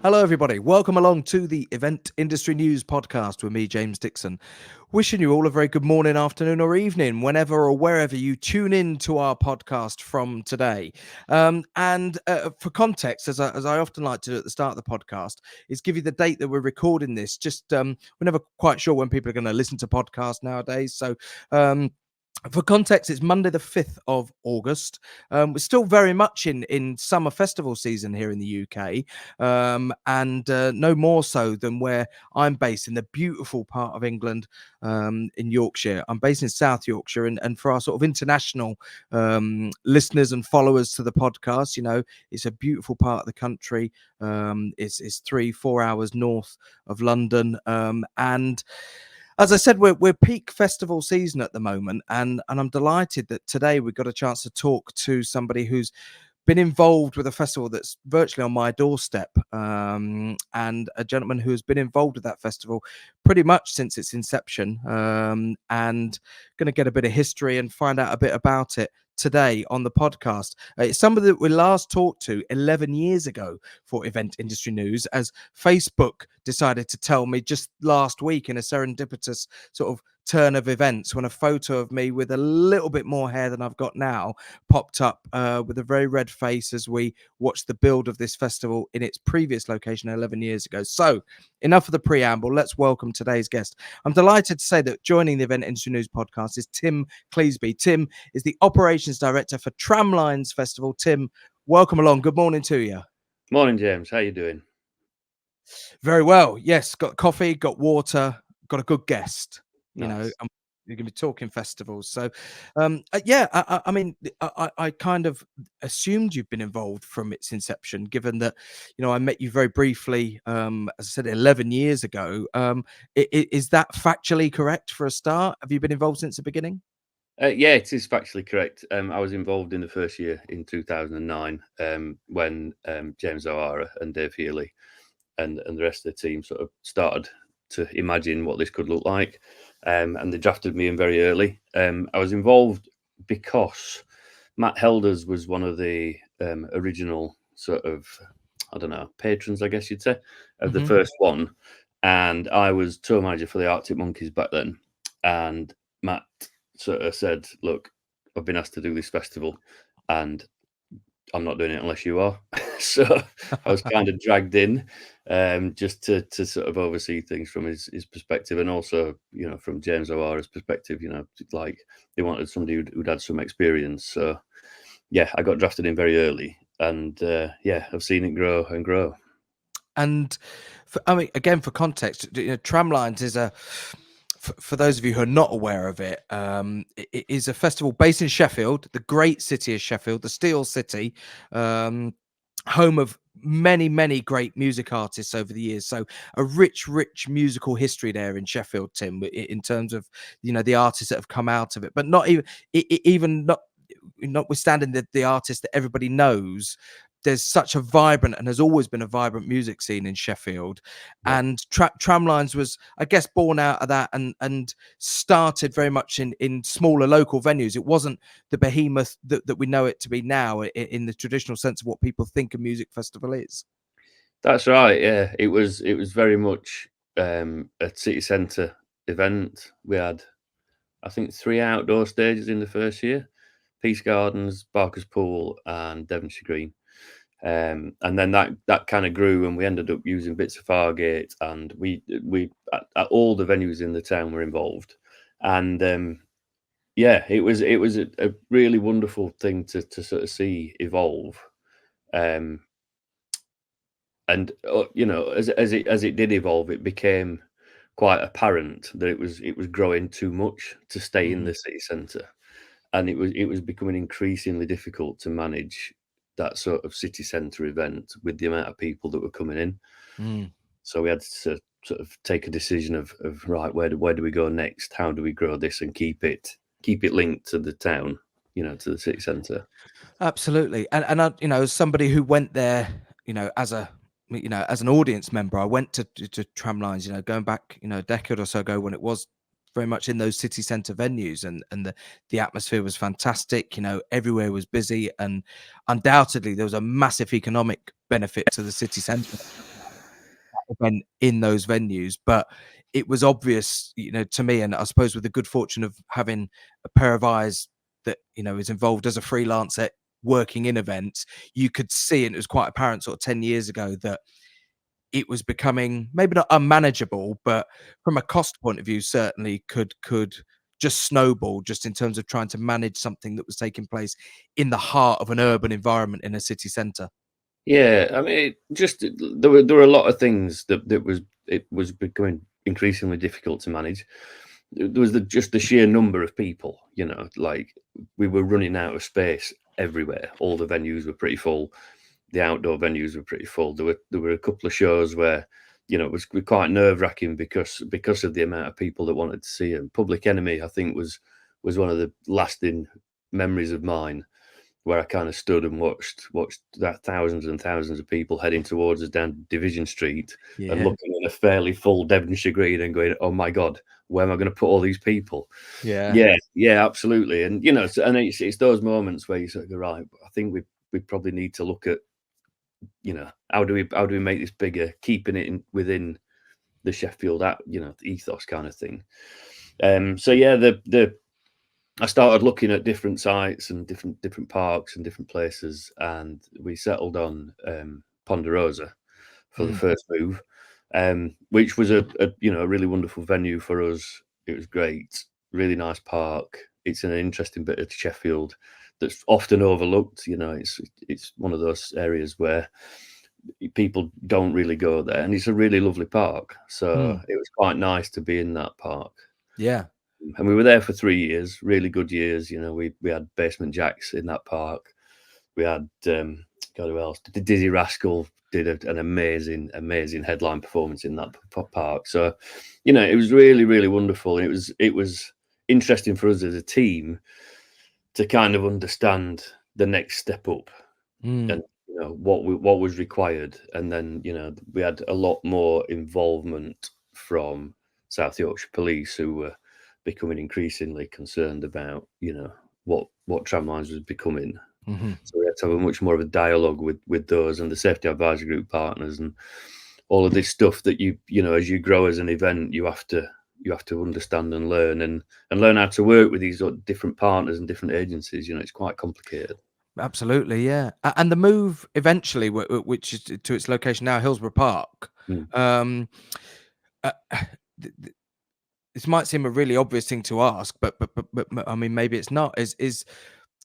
Hello, everybody. Welcome along to the Event Industry News podcast with me, James Dickson. Wishing you all a very good morning, afternoon, or evening, whenever or wherever you tune in to our podcast from today. And for context, as I often like to do at the start of the podcast, is give you the date that we're recording this. We're never quite sure when people are going to listen to podcasts nowadays. So, for context, it's Monday the 5th of August. We're still very much in summer festival season here in the UK, and no more so than where I'm based in the beautiful part of England, in Yorkshire. I'm based in South Yorkshire, and for our sort of international listeners and followers to the podcast, it's a beautiful part of the country. It's 3-4 hours north of London, and as I said, we're peak festival season at the moment, and I'm delighted that today we've got a chance to talk to somebody who's been involved with a festival that's virtually on my doorstep, and a gentleman who has been involved with that festival pretty much since its inception, and going to get a bit of history and find out a bit about it today on the podcast. It's somebody that we last talked to 11 years ago for Event Industry News, as Facebook decided to tell me just last week in a serendipitous sort of turn of events, when a photo of me with a little bit more hair than I've got now popped up, with a very red face, as we watched the build of this festival in its previous location 11 years ago. So enough of the preamble. Let's welcome today's guest. I'm delighted to say that joining the Event Industry News podcast is Timm Cleasby. Timm is the operations director for Tramlines Festival. Timm, welcome along. Good morning to you. Morning, James. How you doing? Very well. Yes, got coffee, got water, got a good guest. Nice. You're going to be talking festivals. So, I mean, I kind of assumed you've been involved from its inception, given that, I met you very briefly, as I said, 11 years ago. Is that factually correct for a start? Have you been involved since the beginning? Yeah, it is factually correct. I was involved in the first year in 2009, when James O'Hara and Dave Healy and the rest of the team sort of started to imagine what this could look like. And they drafted me in very early. I was involved because Matt Helders was one of the original sort of, I don't know, patrons, I guess you'd say, of the first one. And I was tour manager for the Arctic Monkeys back then. And Matt sort of said, look, I've been asked to do this festival and I'm not doing it unless you are. So I was kind of dragged in, just to sort of oversee things from his perspective, and also, from James O'Hara's perspective, like they wanted somebody who'd had some experience. So yeah, I got drafted in very early, and I've seen it grow and grow. And again, for context, Tramlines is for those of you who are not aware of it, it is a festival based in Sheffield, the great city of Sheffield, the Steel City, home of many great music artists over the years. So a rich musical history there in Sheffield, Timm, in terms of the artists that have come out of it, but not even not notwithstanding the artists that everybody knows. There's such a vibrant, and has always been a vibrant, music scene in Sheffield. Yeah. And Tramlines was, I guess, born out of that, and started very much in smaller local venues. It wasn't the behemoth that we know it to be now, in the traditional sense of what people think a music festival is. That's right. Yeah, it was very much a city centre event. We had, I think, 3 outdoor stages in the first year: Peace Gardens, Barker's Pool, and Devonshire Green. And then that kind of grew, and we ended up using bits of Fargate, and we at all the venues in the town were involved. And it was a really wonderful thing to sort of see evolve. And as it did evolve, it became quite apparent that it was growing too much to stay in the city centre, and it was becoming increasingly difficult to manage that sort of city centre event with the amount of people that were coming in. So we had to sort of take a decision of right, where do we go next? How do we grow this and keep it linked to the town, to the city centre? Absolutely. And I, as somebody who went there, as an audience member, I went to Tramlines, going back, a decade or so ago, when it was very much in those city centre venues, and the atmosphere was fantastic. Everywhere was busy, and undoubtedly there was a massive economic benefit to the city centre. event in those venues. But it was obvious, to me, and I suppose with the good fortune of having a pair of eyes that, is involved as a freelancer working in events, you could see, and it was quite apparent sort of 10 years ago, that it was becoming maybe not unmanageable, but from a cost point of view, certainly could just snowball just in terms of trying to manage something that was taking place in the heart of an urban environment in a city centre. Yeah, I mean, there were a lot of things it was becoming increasingly difficult to manage. There was just the sheer number of people, like we were running out of space everywhere. All the venues were pretty full. The outdoor venues were pretty full. There were a couple of shows where, it was quite nerve-wracking because of the amount of people that wanted to see it. Public Enemy, I think, was one of the lasting memories of mine, where I kind of stood and watched that thousands and thousands of people heading towards us down Division Street and Yeah. looking at a fairly full Devonshire Green and going, "Oh my God, where am I going to put all these people?" Yeah. Yeah, absolutely. And and it's those moments where you sort of go, right, I think we probably need to look at, how do we make this bigger, keeping it within the Sheffield ethos kind of thing. So yeah, I started looking at different sites and different parks and different places, and we settled on Ponderosa for the first move, which was a really wonderful venue for us. It was great, really nice park. It's an interesting bit of Sheffield that's often overlooked. It's one of those areas where people don't really go there, and it's a really lovely park. So it was quite nice to be in that park. Yeah. And we were there for 3 years, really good years. We had Basement Jacks in that park. We had God, who else? Dizzy Rascal did an amazing headline performance in that park. So, it was really, really wonderful. And it was interesting for us as a team to kind of understand the next step up and what was required. And then we had a lot more involvement from South Yorkshire Police, who were becoming increasingly concerned about what Tramlines was becoming. So we had to have a much more of a dialogue with those and the safety advisory group partners and all of this stuff that as you grow as an event, you have to understand and learn learn how to work with these different partners and different agencies. It's quite complicated. Absolutely, yeah. And the move eventually, which is to its location now, Hillsborough Park. Mm. Um, uh, this might seem a really obvious thing to ask, but I mean, maybe it's not. Is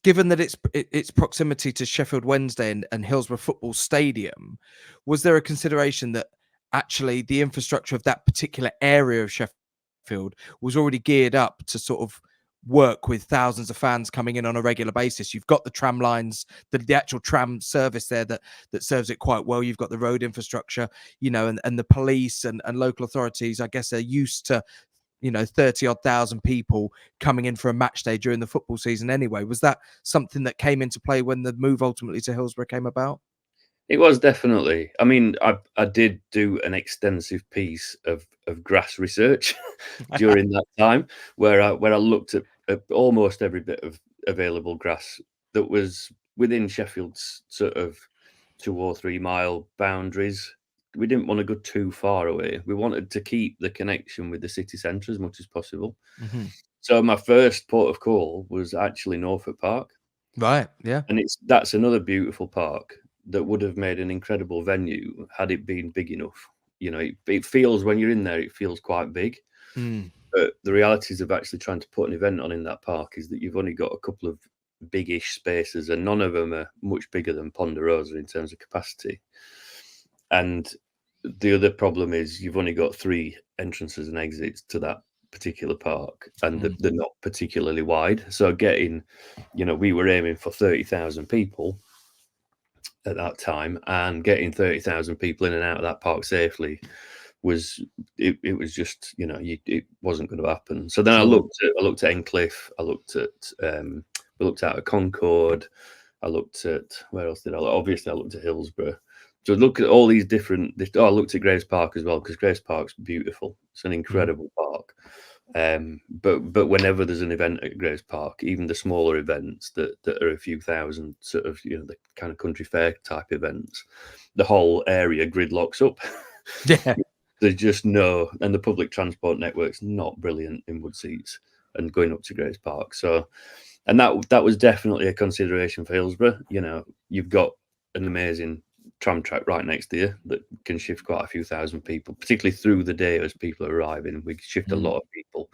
given that its proximity to Sheffield Wednesday and Hillsborough Football Stadium, was there a consideration that actually the infrastructure of that particular area of Sheffield was already geared up to sort of work with thousands of fans coming in on a regular basis? You've got the tram lines, the actual tram service there that serves it quite well. You've got the road infrastructure, and the police and local authorities, I guess, are used to 30 odd thousand people coming in for a match day during the football season anyway. Was that something that came into play when the move ultimately to Hillsborough came about? It was definitely. I mean, I did do an extensive piece of grass research during that time, where I looked at almost every bit of available grass that was within Sheffield's sort of 2 or 3 mile boundaries. We didn't want to go too far away. We wanted to keep the connection with the city centre as much as possible. So my first port of call was actually Norfolk Park. Right, yeah. And that's another beautiful park that would have made an incredible venue had it been big enough. It feels, when you're in there, it feels quite big. But the realities of actually trying to put an event on in that park is that you've only got a couple of big-ish spaces, and none of them are much bigger than Ponderosa in terms of capacity. And the other problem is you've only got 3 entrances and exits to that particular park, and they're not particularly wide. So we were aiming for 30,000 people at that time, and getting 30,000 people in and out of that park safely was just it wasn't going to happen. So then I looked at Endcliffe, I looked at we looked out at Concord, I looked at, where else did I look? Obviously I looked at Hillsborough. So look at all these different. I looked at Graves Park as well, because Graves Park's beautiful. It's an incredible park. But whenever there's an event at Graves Park, even the smaller events that are a few thousand, sort of the kind of country fair type events, the whole area gridlocks up. Yeah. There's just no, and the public transport network's not brilliant in Woodseats and going up to Grace Park. So, and that was definitely a consideration for Hillsborough. You know, you've got an amazing tram track right next to you that can shift quite a few thousand people, particularly through the day as people are arriving. We shift a lot of people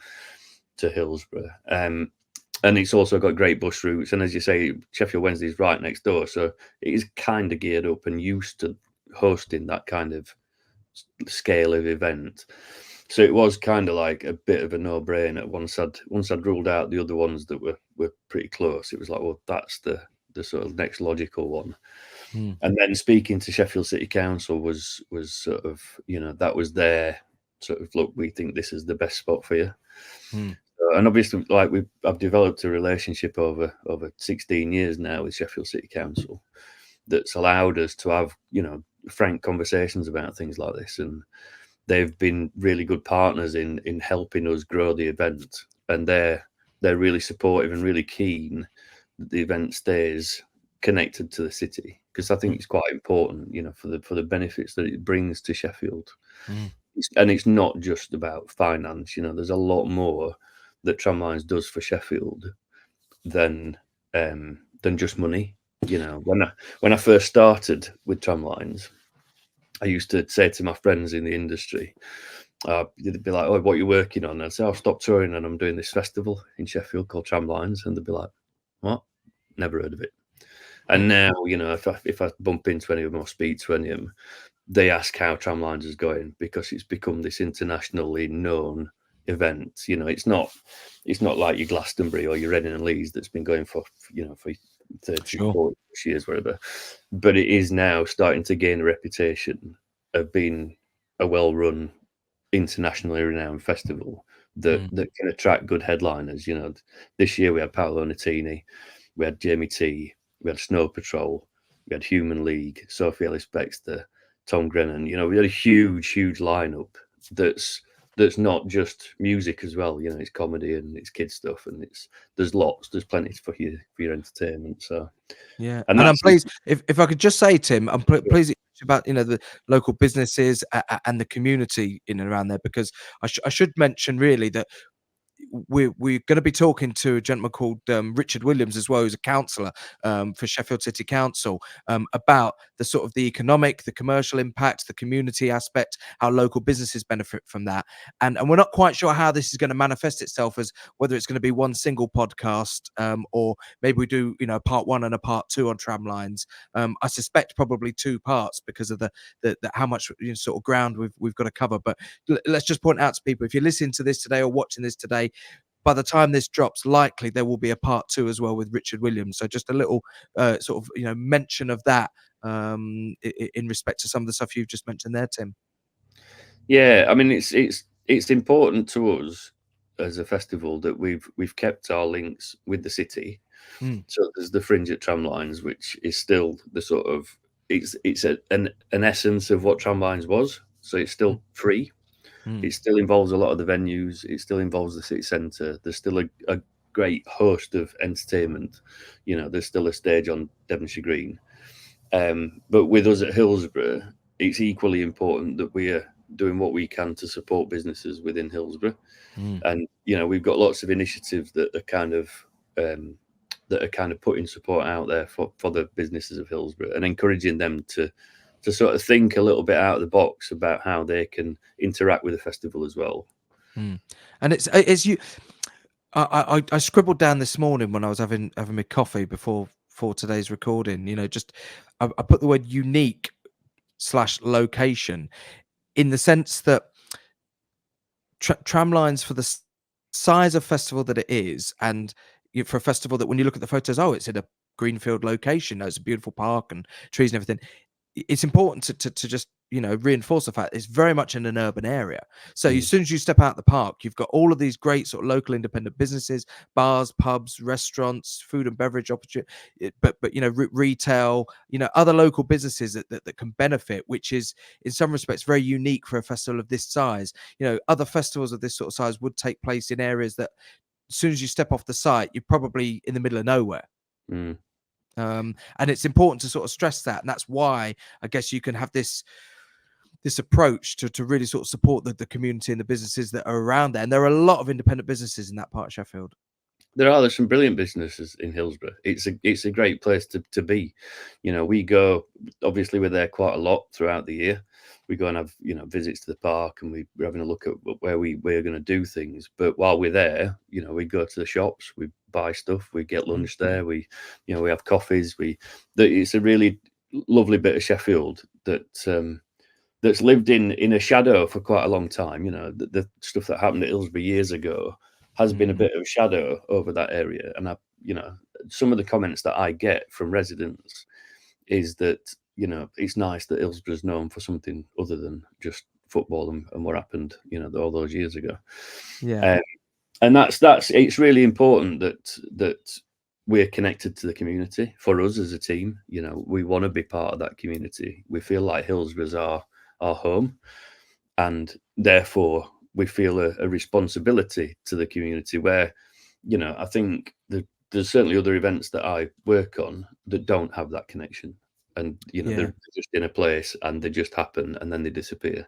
to Hillsborough. And it's also got great bus routes. And as you say, Sheffield Wednesday is right next door. So it is kind of geared up and used to hosting that kind of scale of event. So it was kind of like a bit of a no-brainer. Once I'd ruled out the other ones that were pretty close, it was like, well, that's the sort of next logical one. And then speaking to Sheffield City Council was sort of, you know, that was their sort of, look, we think this is the best spot for you. And obviously, like I've developed a relationship over 16 years now with Sheffield City Council that's allowed us to have, you know, frank conversations about things like this, and they've been really good partners in helping us grow the event, and they're really supportive and really keen that the event stays connected to the city, because I think it's quite important, you know, for the benefits that it brings to Sheffield. And it's not just about finance, you know, there's a lot more that Tramlines does for Sheffield than just money. You know, when I first started with Tramlines, I used to say to my friends in the industry, they'd be like, "Oh, what are you working on?" I'd say, "I've stopped touring and I'm doing this festival in Sheffield called Tramlines," and they'd be like, "What? Never heard of it." And now, you know, if I bump into any of them or speak to any of them, they ask how Tramlines is going, because it's become this internationally known event. You know, it's not like your Glastonbury or your Reading and Leeds that's been going for 30, 40 years, whatever. But it is now starting to gain a reputation of being a well-run, internationally renowned festival that can attract good headliners. You know, this year we had Paolo Nutini, we had Jamie T, we had Snow Patrol, we had Human League, Sophie Ellis-Bextor, Tom Grennan. You know, we had a huge lineup that's not just music as well. You know, it's comedy and it's kids stuff, and there's plenty for your entertainment. So yeah, and I'm pleased if I could just say, Tim, I'm pleased about, you know, the local businesses and the community in and around there, because I should mention really that we're going to be talking to a gentleman called Richard Williams as well, who's a councillor for Sheffield City Council, about the sort of the economic, the commercial impact, the community aspect, how local businesses benefit from that. And we're not quite sure how this is going to manifest itself, as whether it's going to be one single podcast, or maybe we do, you know, part one and a part two on Tramlines. I suspect probably two parts, because of the how much, you know, sort of ground we've got to cover. But let's just point out to people, if you're listening to this today or watching this today, by the time this drops, likely there will be a part two as well with Richard Williams. So just a little sort of, you know, mention of that in respect to some of the stuff you've just mentioned there, Tim. Yeah, I mean, it's important to us as a festival that we've kept our links with the city. So there's the Fringe at Tramlines, which is still the sort of it's an essence of what Tramlines was. So it's still free. It still involves a lot of the venues. It still involves the city centre. There's still a great host of entertainment. You know, there's still a stage on Devonshire Green. But with us at Hillsborough, it's equally important that we are doing what we can to support businesses within Hillsborough. And, you know, we've got lots of initiatives that are kind of putting support out there for the businesses of Hillsborough, and encouraging them to sort of think a little bit out of the box about how they can interact with the festival as well. And it's you. I scribbled down this morning when I was having my coffee before today's recording. You know, just I put the word unique / location, in the sense that Tramlines, for the size of festival that it is, and for a festival that when you look at the photos, oh, it's in a greenfield location, it's a beautiful park and trees and everything. It's important to just, you know, reinforce the fact it's very much in an urban area. So as soon as you step out the park, you've got all of these great sort of local independent businesses, bars, pubs, restaurants, food and beverage opportunity, but you know, retail, you know, other local businesses that can benefit, which is in some respects very unique for a festival of this size. You know, other festivals of this sort of size would take place in areas that, as soon as you step off the site, you're probably in the middle of nowhere. And it's important to sort of stress that, and that's why I guess you can have this this approach to really sort of support the community and the businesses that are around there. And there are a lot of independent businesses in that part of Sheffield. There's some brilliant businesses in Hillsborough. It's a great place to be. We go, obviously we're there quite a lot throughout the year. We go and have visits to the park, and we're having a look at where we're going to do things. But while we're there, we go to the shops, we buy stuff, we get lunch there, we have coffees. It's a really lovely bit of Sheffield that's lived in a shadow for quite a long time. The stuff that happened at Hillsborough years ago has been a bit of a shadow over that area. And some of the comments that I get from residents is that, it's nice that Hillsborough's known for something other than just football and what happened, all those years ago. Yeah. And that's it's really important that we're connected to the community. For us as a team, we want to be part of that community. We feel like Hillsborough's our home, and therefore we feel a responsibility to the community where, I think there's certainly other events that I work on that don't have that connection. And, they're just in a place and they just happen and then they disappear.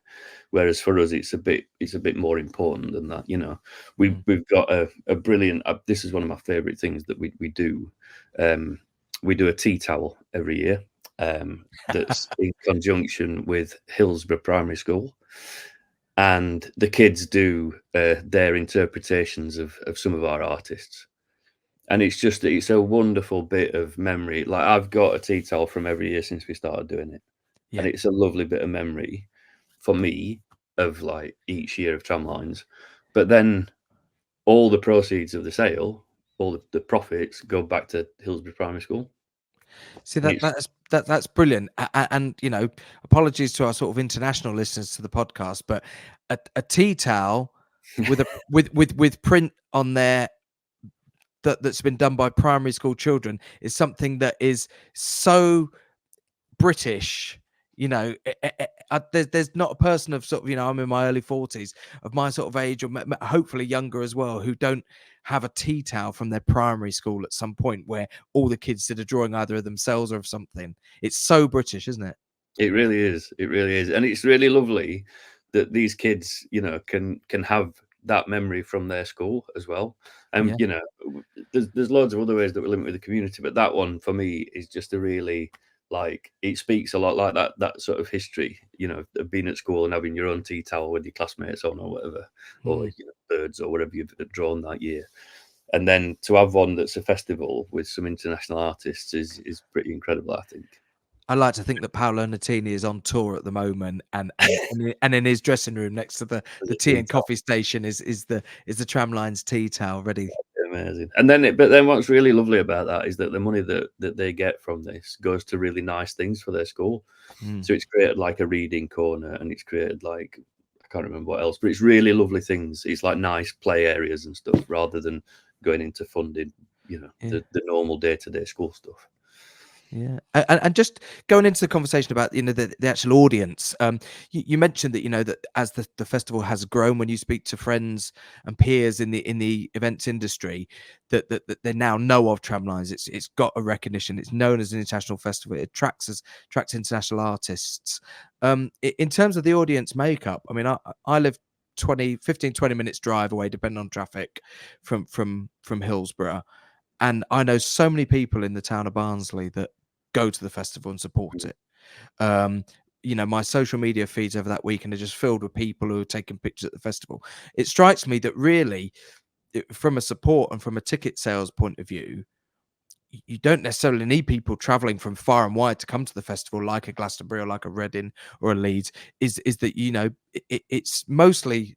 Whereas for us, it's a bit more important than that. We've got a brilliant, this is one of my favorite things that we do. We do a tea towel every year. That's in conjunction with Hillsborough Primary School. And the kids do their interpretations of some of our artists. And it's a wonderful bit of memory. Like, I've got a tea towel from every year since we started doing it. Yeah. And it's a lovely bit of memory for me of like each year of Tramlines. But then all the proceeds of the sale, all the profits go back to Hillsborough Primary School. See, that's brilliant. And apologies to our sort of international listeners to the podcast, but a tea towel with with print on there that's been done by primary school children is something that is so British. There's not a person of sort of, I'm in my early 40s, of my sort of age, or hopefully younger as well, who don't have a tea towel from their primary school at some point where all the kids did a drawing either of themselves or of something. It's so British, isn't it? It really is. It really is. And it's really lovely that these kids, can have that memory from their school as well. And, there's loads of other ways that we link with the community, but that one for me is just a really, like, it speaks a lot like that sort of history, of being at school and having your own tea towel with your classmates on or whatever, or birds or whatever you've drawn that year. And then to have one that's a festival with some international artists is pretty incredible, I think. I like to think that Paolo Nutini is on tour at the moment, and in his dressing room next to the tea and coffee station is the Tramlines tea towel ready. Amazing. And then what's really lovely about that is that the money that they get from this goes to really nice things for their school. So it's created like a reading corner, and it's created like, I can't remember what else, but it's really lovely things. It's like nice play areas and stuff rather than going into funding, the normal day-to-day school stuff. Yeah, and just going into the conversation about the actual audience, you mentioned that that as the festival has grown, when you speak to friends and peers in the events industry, that they now know of Tramlines. It's got a recognition. It's known as an international festival. It attracts international artists. In terms of the audience makeup, I mean, I live 15, 20 minutes drive away, depending on traffic, from Hillsborough. And I know so many people in the town of Barnsley that go to the festival and support it. My social media feeds over that weekend are just filled with people who are taking pictures at the festival. It strikes me that really, from a support and from a ticket sales point of view, you don't necessarily need people traveling from far and wide to come to the festival, like a Glastonbury or like a Reading or a Leeds. Is that it's mostly,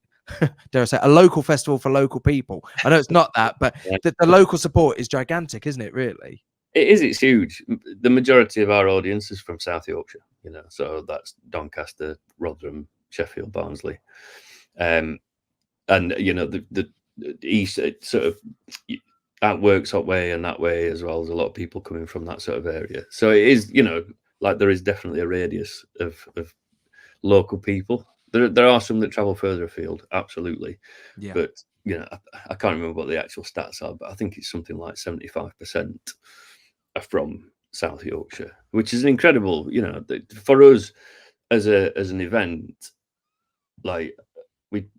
dare I say, a local festival for local people. I know it's not that, but the local support is gigantic, isn't it, really? It is. It's huge. The majority of our audience is from South Yorkshire, so that's Doncaster, Rotherham, Sheffield, Barnsley. And, the east sort of that Worksop way and that way as well. There's a lot of people coming from that sort of area. So it is, like there is definitely a radius of local people. There are some that travel further afield, absolutely. Yeah. But I can't remember what the actual stats are, but I think it's something like 75% are from South Yorkshire, which is incredible. For us, as an event, like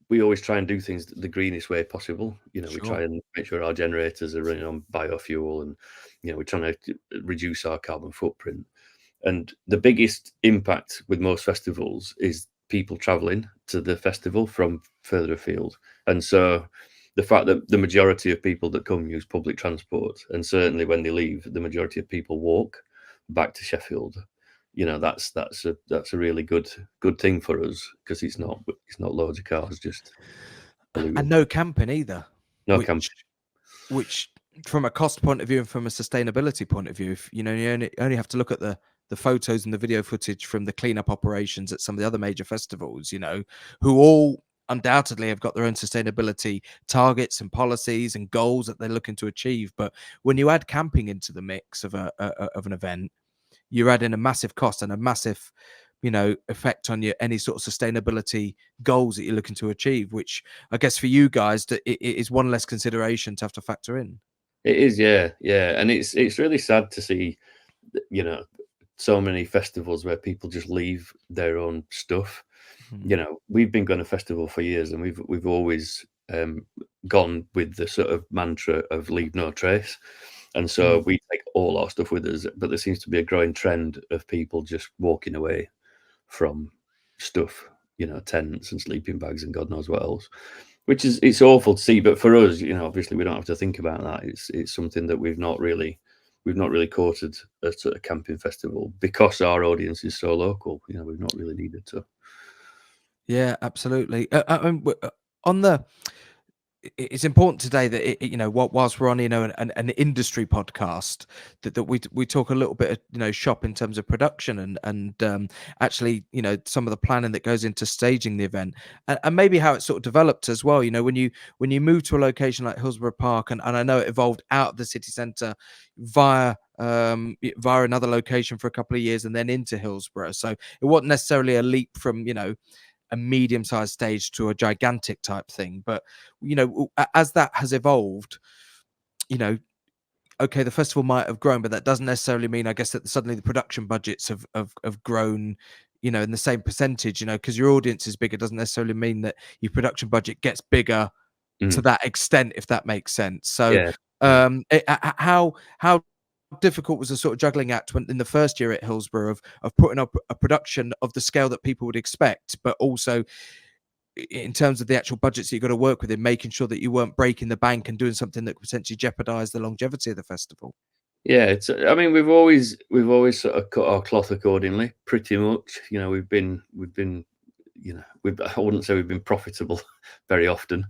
we always try and do things the greenest way possible. You know, we Sure. try and make sure our generators are running on biofuel, and we're trying to reduce our carbon footprint. And the biggest impact with most festivals is people traveling to the festival from further afield. And so the fact that the majority of people that come use public transport, and certainly when they leave, the majority of people walk back to Sheffield. That's a really good thing for us, because it's not loads of cars just And polluting. no camping either, No camp. which from a cost point of view and from a sustainability point of view, if you only have to look at the photos and the video footage from the cleanup operations at some of the other major festivals, who all undoubtedly have got their own sustainability targets and policies and goals that they're looking to achieve. But when you add camping into the mix of of an event, you're adding a massive cost and a massive effect on your any sort of sustainability goals that you're looking to achieve, which I guess for you guys that it is one less consideration to have to factor in. It is, yeah, yeah, and it's really sad to see, you know, so many festivals where people just leave their own stuff. Mhm. We've been going to festival for years, and we've always gone with the sort of mantra of leave no trace. And so Mm. we take all our stuff with us, but there seems to be a growing trend of people just walking away from stuff, tents and sleeping bags and God knows what else, which it's awful to see. But for us, obviously we don't have to think about that. It's something that we've not really courted at a camping festival, because our audience is so local. We've not really needed to. Yeah, absolutely. On the it's important today that whilst we're on an industry podcast, that we talk a little bit of shop in terms of production and actually some of the planning that goes into staging the event, and maybe how it sort of developed as well. When you move to a location like Hillsborough Park, and I know it evolved out of the city centre via another location for a couple of years and then into Hillsborough, so it wasn't necessarily a leap from a medium-sized stage to a gigantic type thing. But as that has evolved, you know, okay, the festival might have grown, but that doesn't necessarily mean, I guess, that suddenly the production budgets have grown, in the same percentage. Because your audience is bigger doesn't necessarily mean that your production budget gets bigger to Mm, that extent, if that makes sense. So, yeah, yeah. how difficult was the sort of juggling act when in the first year at Hillsborough of putting up a production of the scale that people would expect, but also in terms of the actual budgets that you've got to work with, in making sure that you weren't breaking the bank and doing something that could potentially jeopardize the longevity of the festival? Yeah, I mean, we've always sort of cut our cloth accordingly, pretty much. We've been, I wouldn't say we've been profitable very often.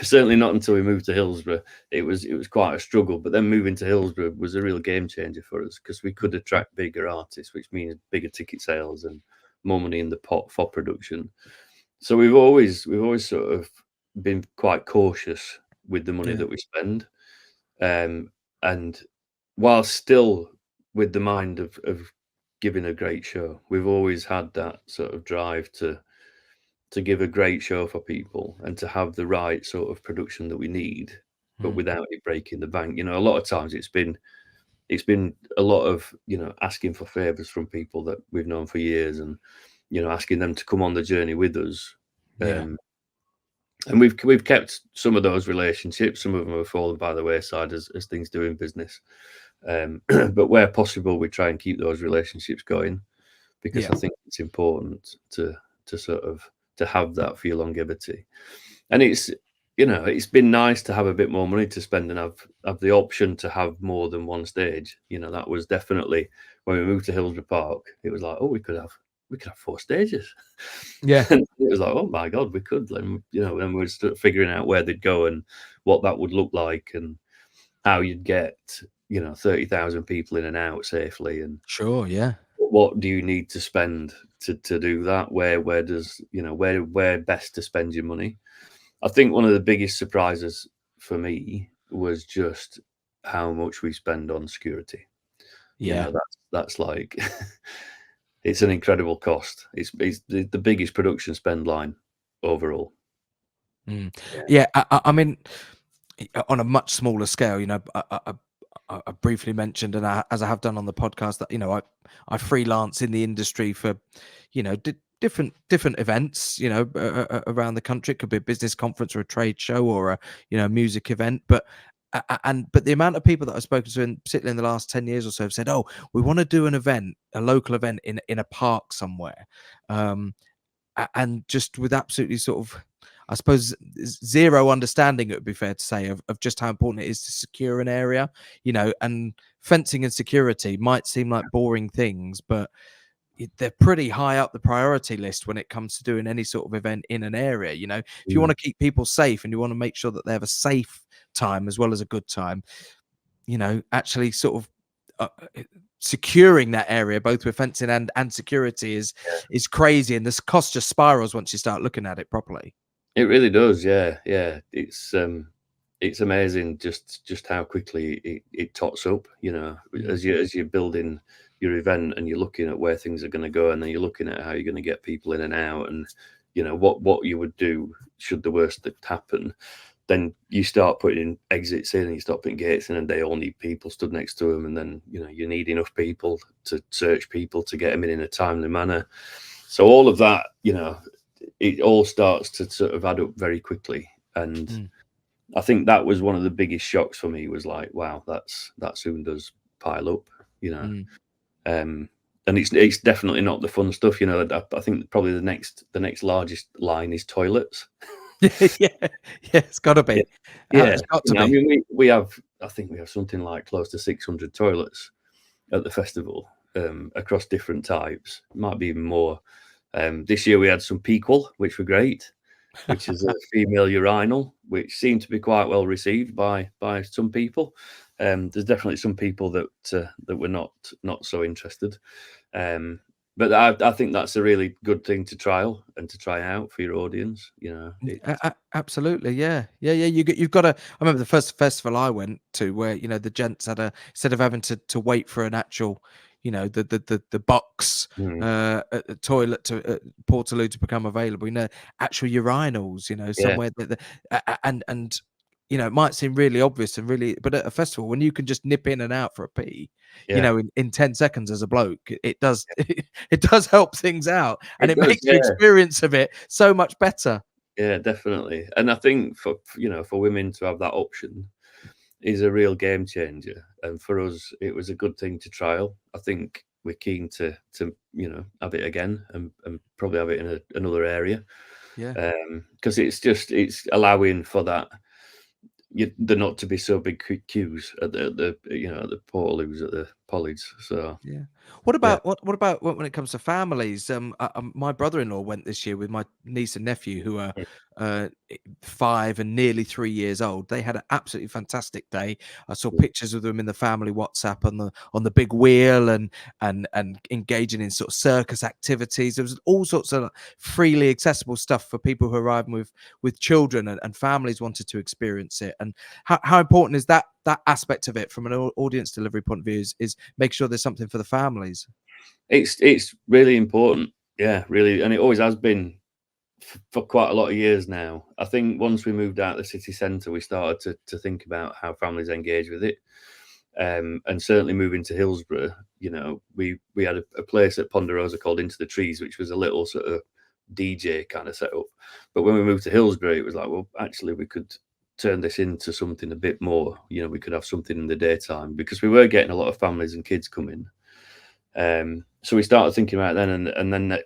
Certainly not until we moved to Hillsborough. It was quite a struggle, but then moving to Hillsborough was a real game changer for us, because we could attract bigger artists, which means bigger ticket sales and more money in the pot for production. So we've always sort of been quite cautious with the money Yeah. that we spend, and while still with the mind of giving a great show. We've always had that sort of drive to give a great show for people, and to have the right sort of production that we need, but Mm. without it breaking the bank. A lot of times it's been a lot of asking for favors from people that we've known for years, and asking them to come on the journey with us. Yeah. Um, and we've kept some of those relationships. Some of them have fallen by the wayside, as things do in business. But where possible, we try and keep those relationships going, because Yeah. I think it's important to sort of to have that for your longevity. And it's been nice to have a bit more money to spend, and have the option to have more than one stage. That was definitely when we moved to Hillsborough Park. It was like, oh, we could have 4 stages. Yeah. And it was like, oh my god, we could. And then we're sort of figuring out where they'd go and what that would look like, and how you'd get 30,000 people in and out safely, and Sure. Yeah. what do you need to spend to do that? Where does where best to spend your money? I think one of the biggest surprises for me was just how much we spend on security. Yeah. That's like it's an incredible cost. It's the biggest production spend line overall. Mm. Yeah. Yeah. I mean, on a much smaller scale, I briefly mentioned, and as I have done on the podcast, that I freelance in the industry for different events, around the country. It could be a business conference or a trade show or a music event, but but the amount of people that I've spoken to, particularly in the last 10 years or so, have said, "Oh, we want to do an event, a local event in a park somewhere," and just with absolutely sort of, I suppose, zero understanding, it would be fair to say, of just how important it is to secure an area, and fencing and security might seem like boring things, but they're pretty high up the priority list when it comes to doing any sort of event in an area. If you want Mm. to keep people safe and you want to make sure that they have a safe time as well as a good time, actually sort of securing that area both with fencing and security is crazy, and this cost just spirals once you start looking at it properly. It really does, yeah, yeah. It's amazing just how quickly it tots up, Mm. as you're building your event and you're looking at where things are going to go, and then you're looking at how you're going to get people in and out, and what you would do should the worst that happen. Then you start putting exits in and you start putting gates in, and they all need people stood next to them, and then you need enough people to search people to get them in a timely manner. So all of that, it all starts to sort of add up very quickly. And Mm. I think that was one of the biggest shocks for me, was like, wow, that soon does pile up, you know. Mm. And it's definitely not the fun stuff, I think probably the next largest line is toilets. Yeah, it's got to Yeah, be. yeah. It's got to I be. mean, we have, I think we have something like close to 600 toilets at the festival, across different types. Might be even more. This year we had some Pequel, which were great, which is a female urinal, which seemed to be quite well received by some people. There's definitely some people that were not so interested. But I think that's a really good thing to trial and to try out for your audience. It. Absolutely, yeah, yeah, yeah. You've got to. I remember the first festival I went to, where the gents had instead of having to wait for an actual, the box, Mm, toilet to Portaloo to become available. Actual urinals. yeah, Somewhere and it might seem really obvious and really, but at a festival when you can just nip in and out for a pee, yeah, in 10 seconds as a bloke, it does it does help things out, and it it does. makes the Yeah, experience of it so much better. yeah, definitely. And I think for women to have that option is a real game changer. And for us, it was a good thing to trial. I think we're keen to have it again, and probably have it in another area, Yeah, because it's allowing for that. There not to be so big queues at the Portaloos, at the Pollies. So yeah. What yeah, about what about when it comes to families? My brother-in-law went this year with my niece and nephew, who are 5 and nearly 3 years old. They had an absolutely fantastic day. I saw mm, pictures of them in the family WhatsApp on the big wheel, and engaging in sort of circus activities. There was all sorts of freely accessible stuff for people who are arriving with children, and families wanted to experience it. And how important is that aspect of it from an audience delivery point of view, is make sure there's something for the families. it's really important. Yeah, really, and it always has been for quite a lot of years now. I think once we moved out of the city centre, we started to think about how families engage with it. And certainly moving to Hillsborough, we had a place at Ponderosa called Into the Trees, which was a little sort of DJ kind of setup. But when we moved to Hillsborough, it was like, well, actually, we could turn this into something a bit more. We could have something in the daytime, because we were getting a lot of families and kids coming. So we started thinking about it then, and then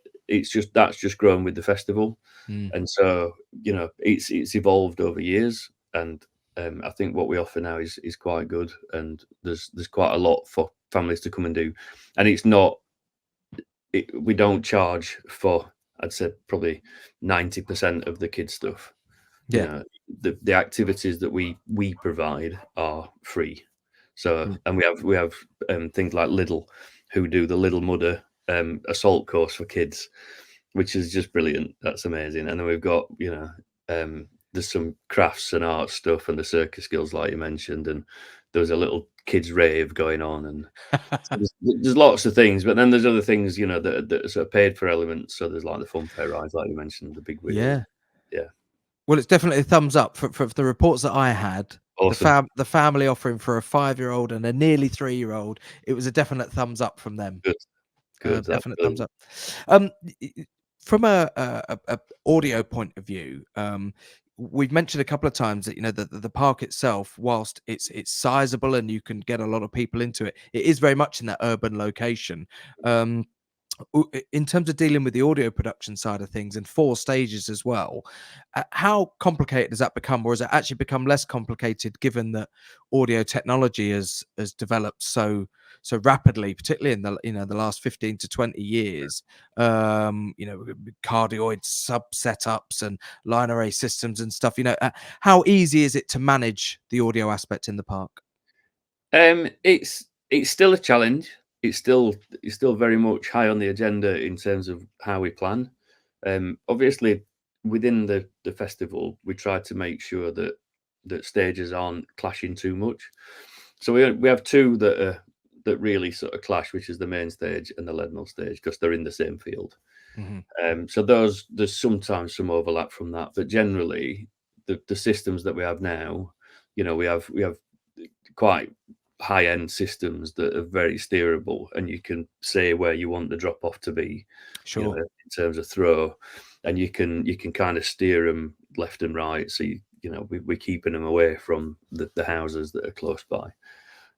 that's just grown with the festival. Mm. And so it's evolved over years, and I think what we offer now is quite good, and there's quite a lot for families to come and do. And it's not we don't charge for, I'd say, probably 90% of the kids stuff. you Yeah. know the activities that we provide are free. So, Mm. and we have things like Lidl, who do the Little Mudder assault course for kids, which is just brilliant. That's amazing. And then we've got, there's some crafts and art stuff, and the circus skills, like you mentioned, and there was a little kids rave going on, and so there's lots of things. But then there's other things, that are sort of paid for elements. So there's like the fun fair rides, like you mentioned, the big wheel. Yeah. Yeah. Well, it's definitely a thumbs up for the reports that I had. Awesome. the family offering for a 5-year-old and a nearly 3-year-old, it was a definite thumbs up from them. Good. Good. That's Definite thumbs brilliant. up. From a audio point of view, we've mentioned a couple of times that the park itself, whilst it's sizable and you can get a lot of people into it, it is very much in that urban location. Um, in terms of dealing with the audio production side of things and 4 stages as well, how complicated does that become, or has it actually become less complicated given that audio technology has developed so rapidly, particularly in the last 15 to 20 years? With cardioid sub setups and line array systems and stuff. How easy is it to manage the audio aspect in the park? It's still a challenge. It's still very much high on the agenda in terms of how we plan. Obviously, within the festival, we try to make sure that stages aren't clashing too much. So we have two that really sort of clash, which is the main stage and the Leadenhall stage, because they're in the same field. Mhm. So there's sometimes some overlap from that, but generally the systems that we have now, we have quite high end systems that are very steerable, and you can say where you want the drop off to be, Sure. in terms of throw, and you can kind of steer them left and right. So we're keeping them away from the houses that are close by.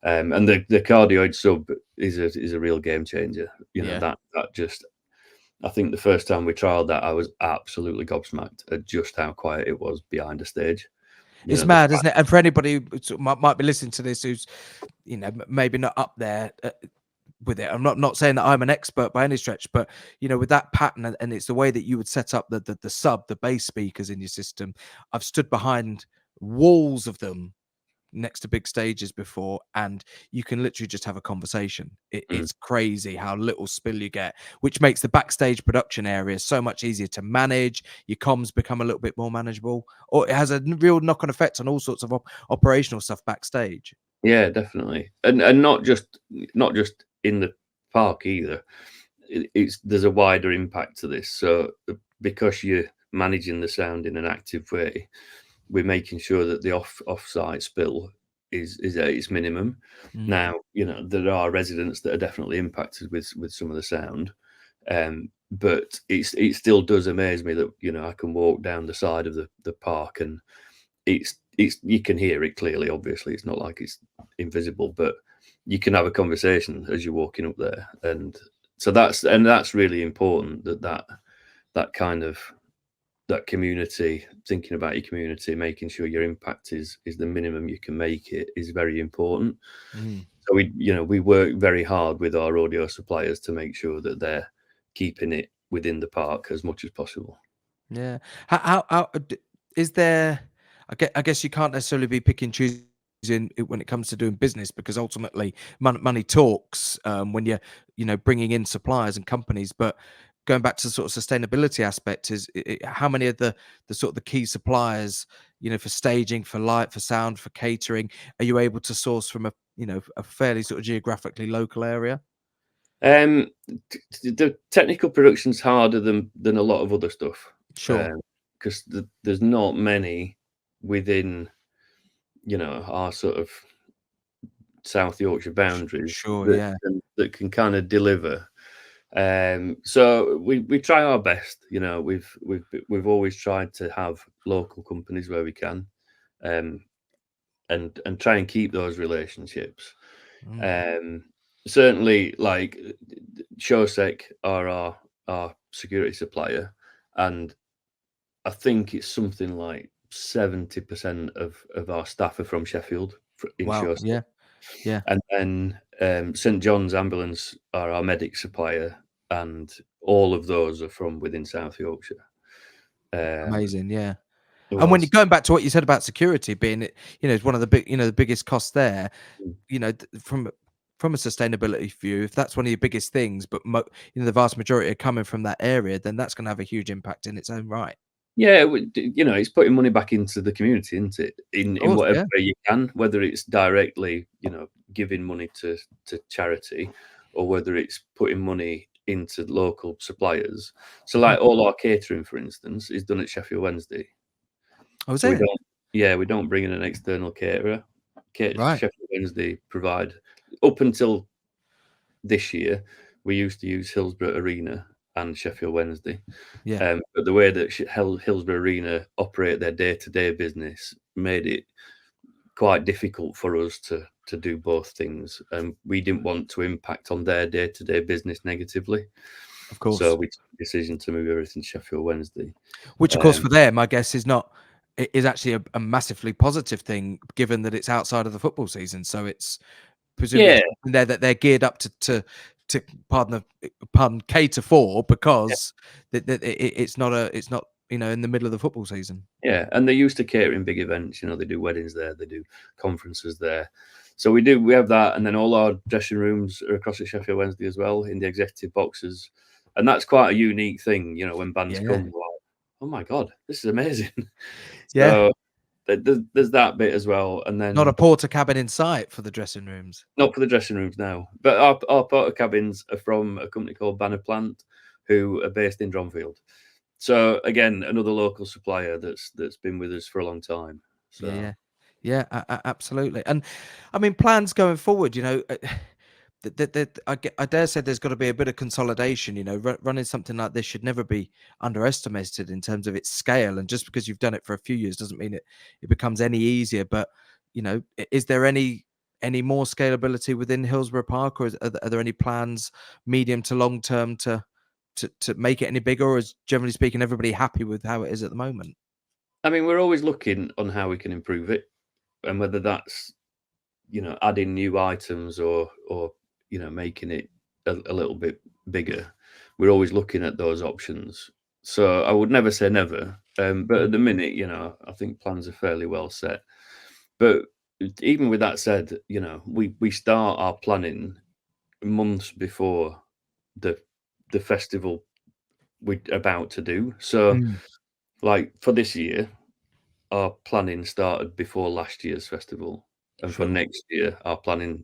And the cardioid sub is a real game changer. Yeah. That just I think the first time we trialed that, I was absolutely gobsmacked at just how quiet it was behind a stage. You It's know, the mad, fact, isn't it? And for anybody who sort of might be listening to this who's, maybe not up there with it. I'm not saying that I'm an expert by any stretch, but with that pattern and it's the way that you would set up the sub, the bass speakers in your system. I've stood behind walls of them next to big stages before, and you can literally just have a conversation. mm, It's crazy how little spill you get, which makes the backstage production area so much easier to manage. Your comms become a little bit more manageable, or it has a real knock-on effect on all sorts of operational stuff backstage. yeah, definitely, and not just in the park either. There's a wider impact to this. So because you're managing the sound in an active way, we're making sure that the off-site spill is at its minimum. Mm. Now, there are residents that are definitely impacted with some of the sound, but it still does amaze me that I can walk down the side of the park, and it's you can hear it clearly. Obviously, it's not like it's invisible, but you can have a conversation as you're walking up there, and so that's really important, that kind of that community, thinking about your community, making sure your impact is the minimum you can make it, is very important. Mm. So we work very hard with our audio suppliers to make sure that they're keeping it within the park as much as possible. Yeah. Is there? I guess you can't necessarily be picking choosing when it comes to doing business, because ultimately money talks when you're bringing in suppliers and companies. But going back to the sort of sustainability aspect, is how many of the sort of the key suppliers, for staging, for light, for sound, for catering, are you able to source from a fairly sort of geographically local area? Um, the technical production's harder than a lot of other stuff, Sure. because there's not many within our sort of South Yorkshire boundaries Sure. that Yeah. can kind of deliver. So we try our best. We've always tried to have local companies where we can, um, and try and keep those relationships. Mm. Um, Certainly, like Shosek are our security supplier, and I think it's something like 70% of our staff are from Sheffield in Wow. Shosek. Yeah. Yeah. And then St John's Ambulance are our medic supplier, and all of those are from within South Yorkshire. Um, Amazing. Yeah. who And when you're else? going back to what you said about security being it, is one of the biggest costs there, Mm. from a sustainability view, if that's one of your biggest things, but the vast majority are coming from that area, then that's going to have a huge impact in its own right. Yeah, it's putting money back into the community, isn't it? In Of in course, whatever yeah. way you can, whether it's directly, giving money to charity, or whether it's putting money into local suppliers. So, Mhm. like all our catering, for instance, is done at Sheffield Wednesday. Oh, is So we it? don't, Yeah, we don't bring in an external caterer. Right. Sheffield Wednesday provide. Up until this year, we used to use Hillsborough Arena and Sheffield Wednesday. Yeah. But the way that Hillsborough Arena operate their day-to-day business made it quite difficult for us to do both things, and we didn't want to impact on their day-to-day business negatively. Of So course. we took the decision to move everything to Sheffield Wednesday. Which, of course, Um, for them, I guess, is not is actually a massively positive thing, given that it's outside of the football season. So it's presumably yeah, something there that they're geared up to pardon cater for, because it's not in the middle of the football season. yeah, and they're used to catering big events. You know, they do weddings there, they do conferences there. So we have that, and then all our dressing rooms are across at Sheffield Wednesday as well in the executive boxes, and that's quite a unique thing. You know, when bands Yeah. come, like, oh my god, this is amazing. Yeah. So there's that bit as well, and Not a then porter cabin in sight for the dressing rooms. not for the dressing rooms now, but our porta cabins are from a company called Banner Plant, who are based in Dronfield. So again, another local supplier that's been with us for a long time. Yeah, So yeah. Yeah, absolutely. And I mean, plans going forward, I dare say there's got to be a bit of consolidation. Running something like this should never be underestimated in terms of its scale. And just because you've done it for a few years doesn't mean it becomes any easier. But is there any more scalability within Hillsborough Park, or are there any plans, medium to long term, to make it any bigger? Or is, generally speaking, everybody happy with how it is at the moment? I mean, we're always looking on how we can improve it, and whether that's adding new items or making it a little bit bigger. We're always looking at those options. So I would never say never, but Mm. at the minute, I think plans are fairly well set. But even with that said, we start our planning months before the the festival we're about to do. So, Mm. like for this year, our planning started before last year's festival, and for Sure. next year, our planning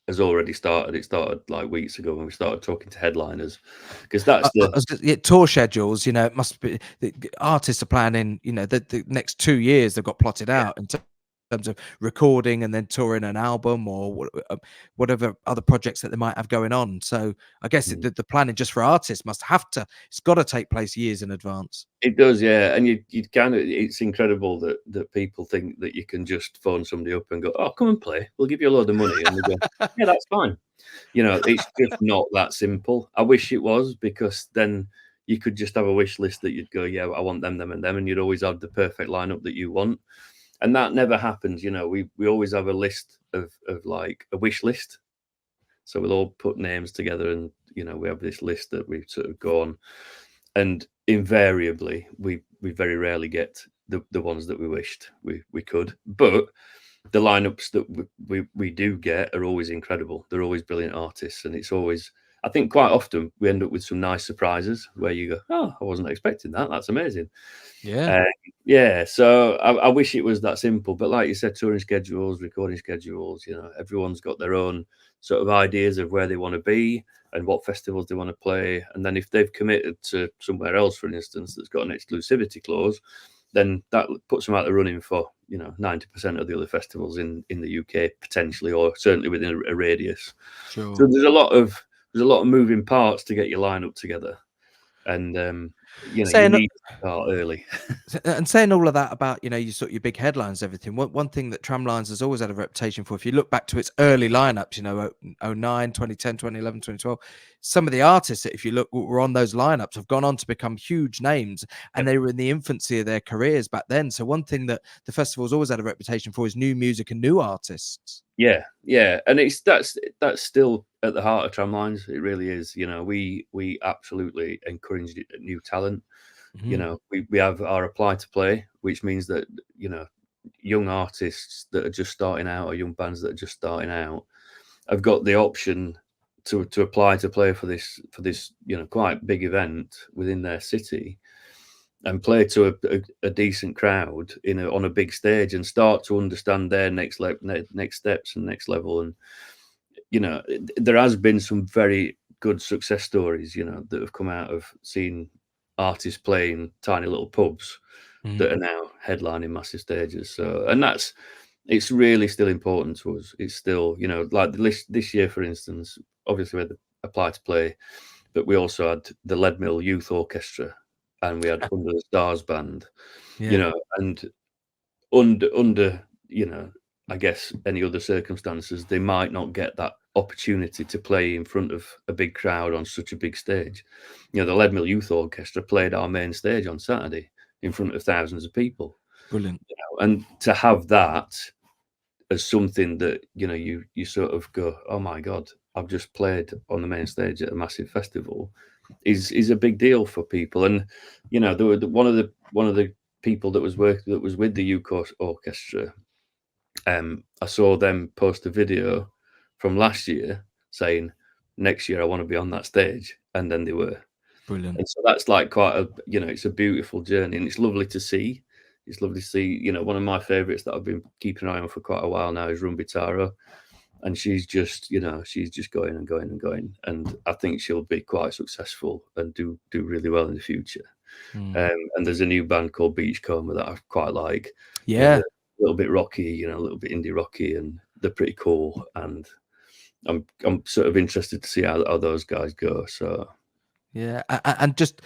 has already started. It started like weeks ago when we started talking to headliners, because that's the Tour schedules, it must be the artists are planning, the next 2 years they've got plotted yeah. out in terms of recording and then touring an album, or whatever other projects that they might have going on. So I guess Mm. the planning just for artists it's got to take place years in advance. It does, yeah, and you kind of it's incredible that people think that you can just phone somebody up and go, "Oh, come and play. We'll give you a load of money," and they go, "Yeah, that's fine." It's just not that simple. I wish it was, because then you could just have a wish list that you'd go, "Yeah, I want them, them, and them," and you'd always have the perfect lineup that you want. And that never happens. We always have a list of like a wish list. So we'll all put names together, and we have this list that we sort of go on, and invariably we very rarely get the ones that we wished we could. But the lineups that we do get are always incredible. They're always brilliant artists, and it's always, I think, quite often we end up with some nice surprises where you go, "Oh, I wasn't expecting that. That's amazing." Yeah. Uh, yeah, so I wish it was that simple, but like you said, touring schedules, recording schedules, everyone's got their own sort of ideas of where they want to be and what festivals they want to play. And then if they've committed to somewhere else, for instance, that's got an exclusivity clause, then that puts them out the running for 90% of the other festivals in the UK potentially, or certainly within a radius. So Sure. there's a lot of moving parts to get your lineup together, and you Saying need to start early. And saying all of that about, your big headlines, everything. One thing that Tramlines has always had a reputation for, if you look back to its early lineups, 09, 2010, 2011, 2012, some of the artists that, if you look, were on those lineups have gone on to become huge names, and they were in the infancy of their careers back then. So one thing that the festival's always had a reputation for is new music and new artists. Yeah, yeah, and that's still at the heart of Tramlines. It really is. We absolutely encourage new talent. Mhm. We have our apply to play, which means that young artists that are just starting out, or young bands that are just starting out, have got the option to apply to play for this quite big event within their city, and play to a decent crowd on a big stage, and start to understand their next steps and next level. And there has been some very good success stories that have come out of seeing artists playing tiny little pubs, that are now headlining massive stages. So, and it's really still important to us. It's still, you know, like this year, for instance, obviously we had the Apply to Play, but we also had the Leadmill Youth Orchestra, and we had Under the Stars Band, you know, and under you know, I guess any other circumstances, they might not get that opportunity to play in front of a big crowd on such a big stage. You know, the Leadmill Youth Orchestra played our main stage on Saturday in front of thousands of people. Brilliant. You know, and to have that as something that, you know, you sort of go, oh my God, I've just played on the main stage at a massive festival, is a big deal for people. And you know, there were one of the people that was with the youth orchestra. I saw them post a video from last year saying, next year I want to be on that stage, and then they were. Brilliant. And so that's like quite a, you know, it's a beautiful journey, and it's lovely to see. It's lovely to see, you know, one of my favourites that I've been keeping an eye on for quite a while now is Rumbi Taro. And she's just, you know, she's just going and going and going. And I think she'll be quite successful and do really well in the future. And there's a new band called Beachcomber that I quite like. Yeah. You know, a little bit rocky, you know, a little bit indie rocky, and they're pretty cool. And I'm sort of interested to see how those guys go. So yeah, and just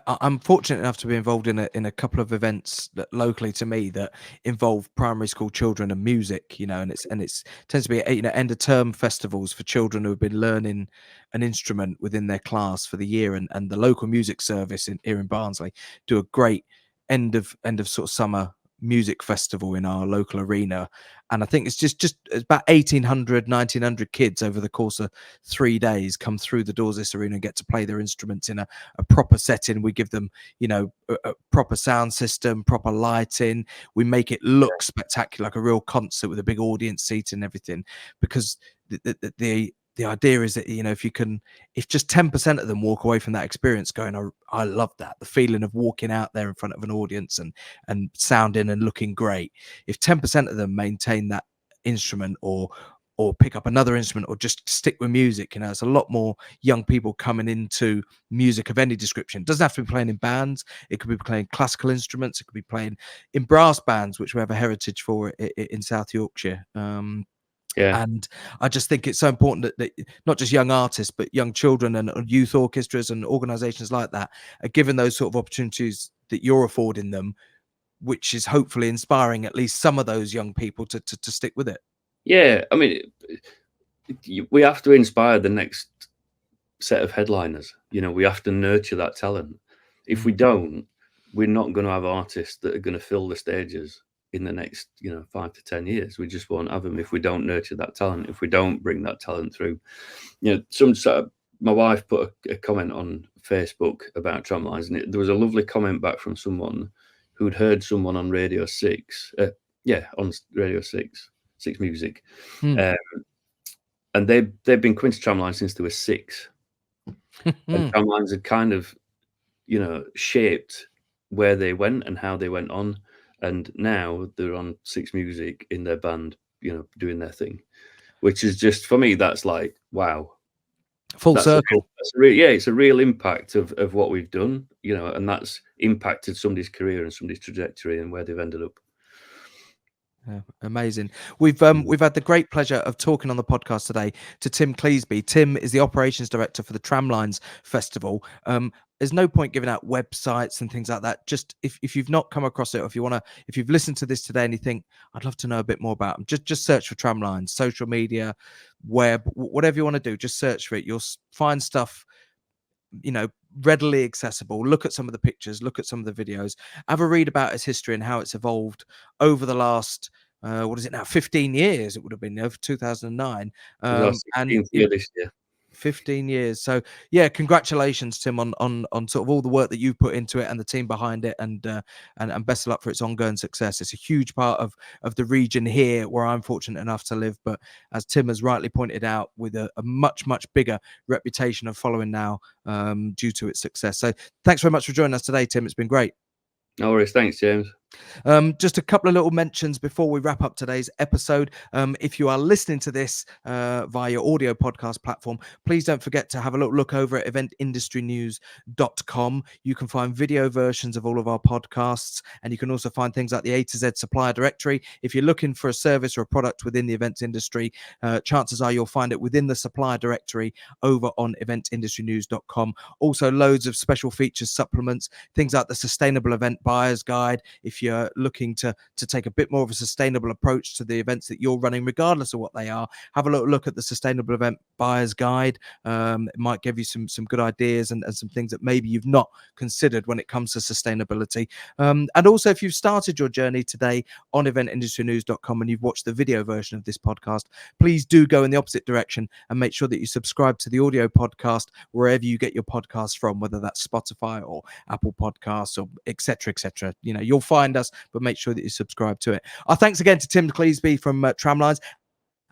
I'm fortunate enough to be involved in a couple of events that locally to me that involve primary school children and music, you know, and it's tends to be, you know, end of term festivals for children who have been learning an instrument within their class for the year, and the local music service here in Barnsley do a great end of sort of summer music festival in our local arena. And I think it's just it's about 1900 kids over the course of 3 days come through the doors of this arena and get to play their instruments in a proper setting. We give them, you know, a proper sound system, proper lighting. We make it look spectacular, like a real concert with a big audience seat and everything, because the idea is that, you know, if just 10% of them walk away from that experience going, I love that, the feeling of walking out there in front of an audience and sounding and looking great. If 10% of them maintain that instrument or pick up another instrument or just stick with music, you know, it's a lot more young people coming into music of any description. It doesn't have to be playing in bands. It could be playing classical instruments. It could be playing in brass bands, which we have a heritage for in South Yorkshire. And I just think it's so important that not just young artists, but young children and youth orchestras and organizations like that are given those sort of opportunities that you're affording them, which is hopefully inspiring at least some of those young people to stick with it. Yeah, I mean, we have to inspire the next set of headliners. You know, we have to nurture that talent. If we don't, we're not going to have artists that are going to fill the stages in the next, you know, 5 to 10 years. We just won't have them if we don't nurture that talent, if we don't bring that talent through. You know, my wife put a comment on Facebook about Tramlines, and there was a lovely comment back from someone who'd heard someone on Radio 6, on Radio 6 Music, and they've been coming to Tramlines since they were 6. And Tramlines had kind of, you know, shaped where they went and how they went on. And now they're on 6 Music in their band, you know, doing their thing, which is just, for me, that's like, wow. Full circle. It's a real impact of what we've done, you know, and that's impacted somebody's career and somebody's trajectory and where they've ended up. Yeah, amazing. We've had the great pleasure of talking on the podcast today to Timm Cleasby. Tim is the operations director for the Tramlines Festival. There's no point giving out websites and things like that. Just if you've not come across it, or if you've listened to this today and you think, I'd love to know a bit more about them, just search for Tramlines, social media, web, whatever you want to do, just search for it. You'll find stuff, you know, readily accessible. Look at some of the pictures, look at some of the videos, have a read about its history and how it's evolved over the last 15 years. It would have been over 2009, and this year. 15 years. So yeah, congratulations, Tim, on sort of all the work that you put into it and the team behind it, and best of luck for its ongoing success. It's a huge part of the region here where I'm fortunate enough to live, but as Tim has rightly pointed out, with a much bigger reputation of following now due to its success. So thanks very much for joining us today, Tim. It's been great. No worries. Thanks, James. Just a couple of little mentions before we wrap up today's episode. If you are listening to this via your audio podcast platform, please don't forget to have a little look over at eventindustrynews.com. You can find video versions of all of our podcasts, and you can also find things like the A to Z supplier directory. If you're looking for a service or a product within the events industry, chances are you'll find it within the supplier directory over on eventindustrynews.com. Also, loads of special features, supplements, things like the Sustainable Event Buyer's Guide. If you're looking to take a bit more of a sustainable approach to the events that you're running, regardless of what they are, have a little look at the Sustainable Event Buyer's Guide. It might give you some good ideas and some things that maybe you've not considered when it comes to sustainability. And also, if you've started your journey today on eventindustrynews.com and you've watched the video version of this podcast, please do go in the opposite direction and make sure that you subscribe to the audio podcast wherever you get your podcasts from, whether that's Spotify or Apple Podcasts or etc. etc. You'll find us, but make sure that you subscribe to it. Our thanks again to Timm Cleasby from Tramlines.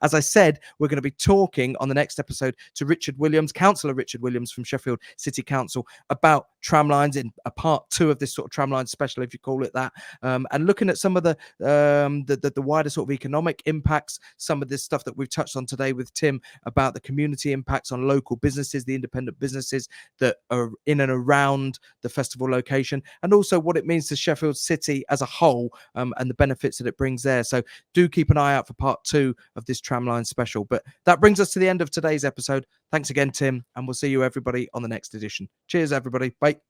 As I said, we're going to be talking on the next episode to Richard Williams, Councillor Richard Williams from Sheffield City Council, about Tramlines in a part 2 of this sort of Tramlines special, if you call it that, and looking at some of the wider sort of economic impacts, some of this stuff that we've touched on today with Tim about the community impacts on local businesses, the independent businesses that are in and around the festival location, and also what it means to Sheffield City as a whole, and the benefits that it brings there. So do keep an eye out for part 2 of this Tramline special. But that brings us to the end of today's episode. Thanks again, Tim, and we'll see you everybody on the next edition. Cheers, everybody. Bye.